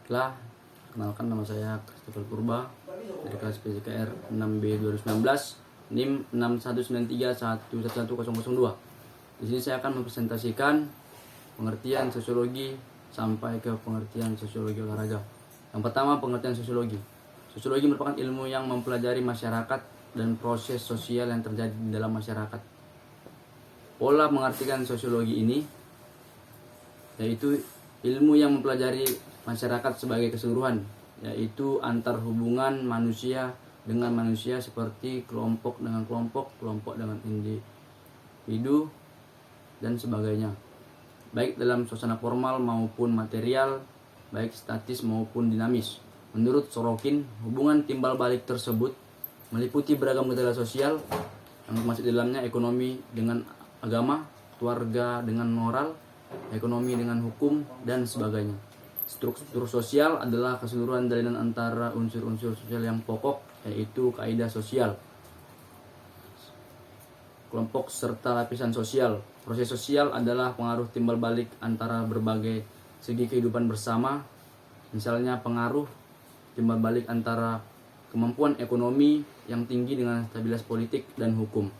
Baiklah, kenalkan nama saya Christopher Purba dari kelas PJKR 6B 2019 NIM 6193111002. Di sini saya akan mempresentasikan pengertian sosiologi sampai ke pengertian sosiologi olahraga. Yang pertama, pengertian sosiologi. Sosiologi merupakan ilmu yang mempelajari masyarakat dan proses sosial yang terjadi di dalam masyarakat. Pola mengartikan sosiologi ini yaitu ilmu yang mempelajari masyarakat sebagai keseluruhan, yaitu antar hubungan manusia dengan manusia seperti kelompok dengan kelompok, kelompok dengan individu, dan sebagainya. Baik dalam suasana formal maupun material, baik statis maupun dinamis. Menurut Sorokin, hubungan timbal balik tersebut meliputi beragam gejala sosial yang masuk di dalamnya ekonomi dengan agama, keluarga dengan moral, ekonomi dengan hukum, dan sebagainya. Struktur sosial adalah keseluruhan jalinan antara unsur-unsur sosial yang pokok, yaitu kaidah sosial, kelompok serta lapisan sosial. Proses sosial adalah pengaruh timbal balik antara berbagai segi kehidupan bersama, misalnya pengaruh timbal balik antara kemampuan ekonomi yang tinggi dengan stabilitas politik dan hukum.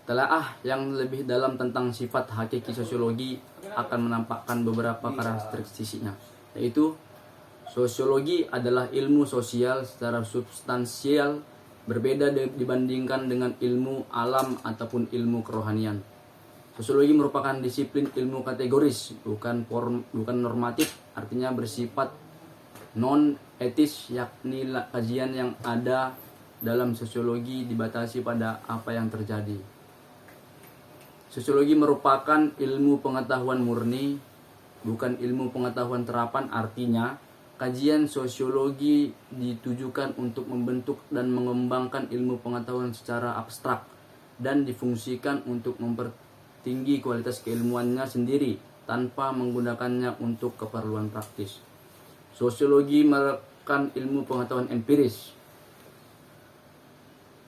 Telaah yang lebih dalam tentang sifat hakiki sosiologi akan menampakkan beberapa karakteristiknya, yaitu sosiologi adalah ilmu sosial secara substansial berbeda dibandingkan dengan ilmu alam ataupun ilmu kerohanian. Sosiologi merupakan disiplin ilmu kategoris, bukan normatif, artinya bersifat non-etis, yakni kajian yang ada dalam sosiologi dibatasi pada apa yang terjadi. Sosiologi merupakan ilmu pengetahuan murni, bukan ilmu pengetahuan terapan, artinya kajian sosiologi ditujukan untuk membentuk dan mengembangkan ilmu pengetahuan secara abstrak dan difungsikan untuk mempertinggi kualitas keilmuannya sendiri tanpa menggunakannya untuk keperluan praktis. Sosiologi merupakan ilmu pengetahuan empiris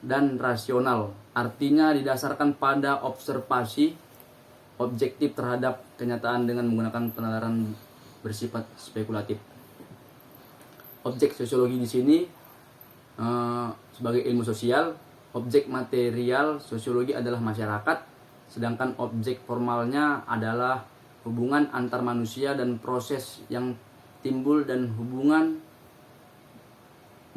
dan rasional, artinya didasarkan pada observasi objektif terhadap kenyataan dengan menggunakan penalaran bersifat spekulatif. Objek sosiologi di sini sebagai ilmu sosial, objek material sosiologi adalah masyarakat, sedangkan objek formalnya adalah hubungan antar manusia dan proses yang timbul dan hubungan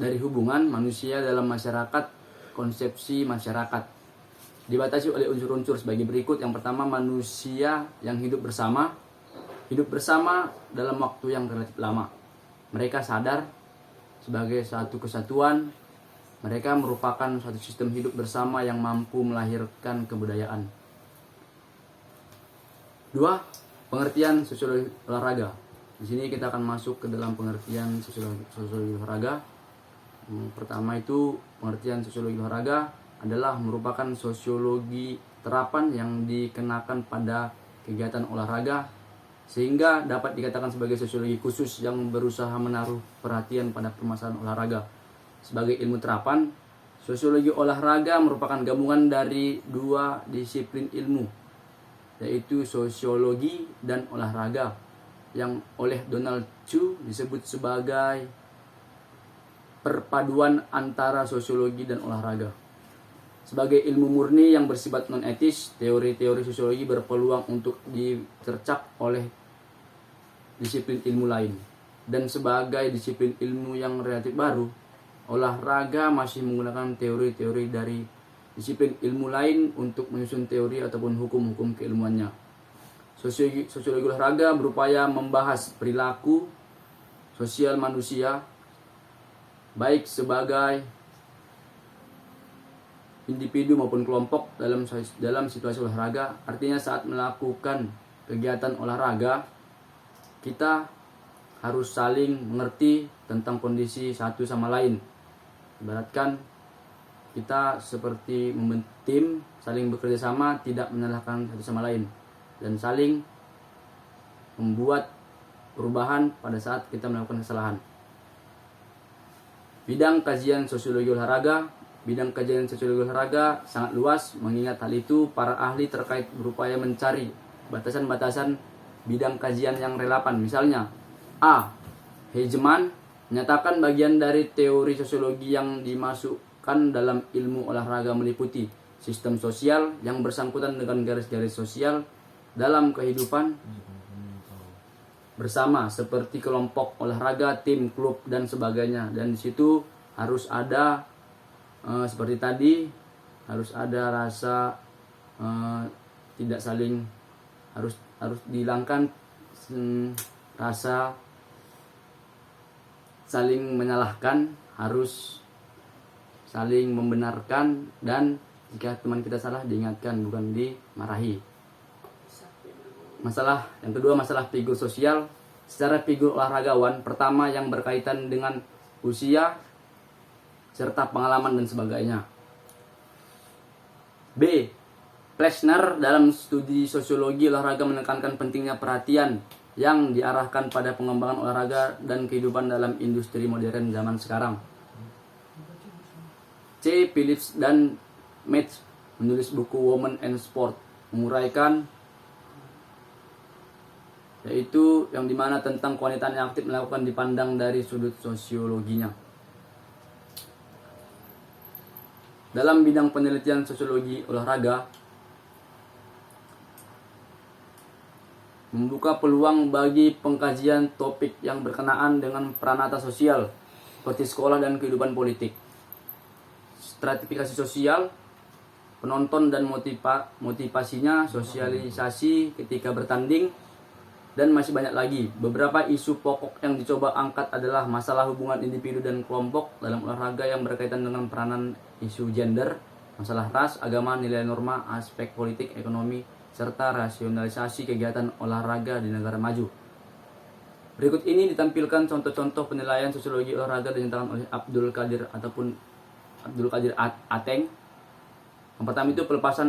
dari hubungan manusia dalam masyarakat. Konsepsi masyarakat dibatasi oleh unsur-unsur sebagai berikut. Yang pertama, manusia yang hidup bersama dalam waktu yang relatif lama. Mereka sadar sebagai satu kesatuan. Mereka merupakan suatu sistem hidup bersama yang mampu melahirkan kebudayaan. 2. Pengertian sosiologi olahraga. Di sini kita akan masuk ke dalam pengertian sosiologi olahraga. Pertama itu pengertian sosiologi olahraga adalah merupakan sosiologi terapan yang dikenakan pada kegiatan olahraga sehingga dapat dikatakan sebagai sosiologi khusus yang berusaha menaruh perhatian pada permasalahan olahraga. Sebagai ilmu terapan, sosiologi olahraga merupakan gabungan dari dua disiplin ilmu, yaitu sosiologi dan olahraga, yang oleh Donald Chu disebut sebagai perpaduan antara sosiologi dan olahraga. Sebagai ilmu murni yang bersifat non-etis, teori-teori sosiologi berpeluang untuk dicercap oleh disiplin ilmu lain. Dan sebagai disiplin ilmu yang relatif baru, olahraga masih menggunakan teori-teori dari disiplin ilmu lain untuk menyusun teori ataupun hukum-hukum keilmuannya. Sosiologi olahraga berupaya membahas perilaku sosial manusia, baik sebagai individu maupun kelompok dalam situasi olahraga. Artinya saat melakukan kegiatan olahraga, kita harus saling mengerti tentang kondisi satu sama lain. Ibaratkan kita seperti membentuk tim, saling bekerja sama, tidak menyalahkan satu sama lain, dan saling membuat perubahan pada saat kita melakukan kesalahan. Bidang kajian sosiologi olahraga. Bidang kajian sosiologi olahraga sangat luas, mengingat hal itu para ahli terkait berupaya mencari batasan-batasan bidang kajian yang relevan. Misalnya, A. Hegeman menyatakan bagian dari teori sosiologi yang dimasukkan dalam ilmu olahraga meliputi sistem sosial yang bersangkutan dengan garis-garis sosial dalam kehidupan bersama seperti kelompok olahraga, tim, klub dan sebagainya. Dan di situ harus ada seperti tadi, harus ada rasa tidak saling, harus dihilangkan rasa saling menyalahkan, harus saling membenarkan, dan jika teman kita salah diingatkan, bukan dimarahi. Masalah yang kedua, masalah figur sosial. Secara figur olahragawan, pertama yang berkaitan dengan usia serta pengalaman dan sebagainya. B. Plessner dalam studi sosiologi olahraga menekankan pentingnya perhatian yang diarahkan pada pengembangan olahraga dan kehidupan dalam industri modern zaman sekarang. C. Phillips dan Metz menulis buku Women and Sport menguraikan, yaitu yang dimana tentang wanita yang aktif melakukan dipandang dari sudut sosiologinya. Dalam bidang penelitian sosiologi olahraga, membuka peluang bagi pengkajian topik yang berkenaan dengan peranata sosial seperti sekolah dan kehidupan politik, stratifikasi sosial, penonton dan motivasinya, sosialisasi ketika bertanding, dan masih banyak lagi. Beberapa isu pokok yang dicoba angkat adalah masalah hubungan individu dan kelompok dalam olahraga yang berkaitan dengan peranan isu gender, masalah ras, agama, nilai norma, aspek politik, ekonomi, serta rasionalisasi kegiatan olahraga di negara maju. Berikut ini ditampilkan contoh-contoh penilaian sosiologi olahraga dinyatakan oleh Abdul Qadir Ateng. Yang pertama itu pelepasan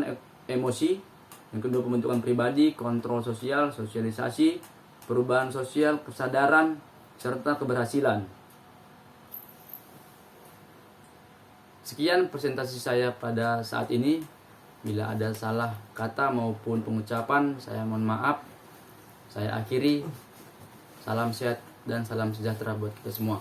emosi. Yang kedua, pembentukan pribadi, kontrol sosial, sosialisasi, perubahan sosial, kesadaran, serta keberhasilan. Sekian presentasi saya pada saat ini. Bila ada salah kata maupun pengucapan, saya mohon maaf. Saya akhiri. Salam sehat dan salam sejahtera buat kita semua.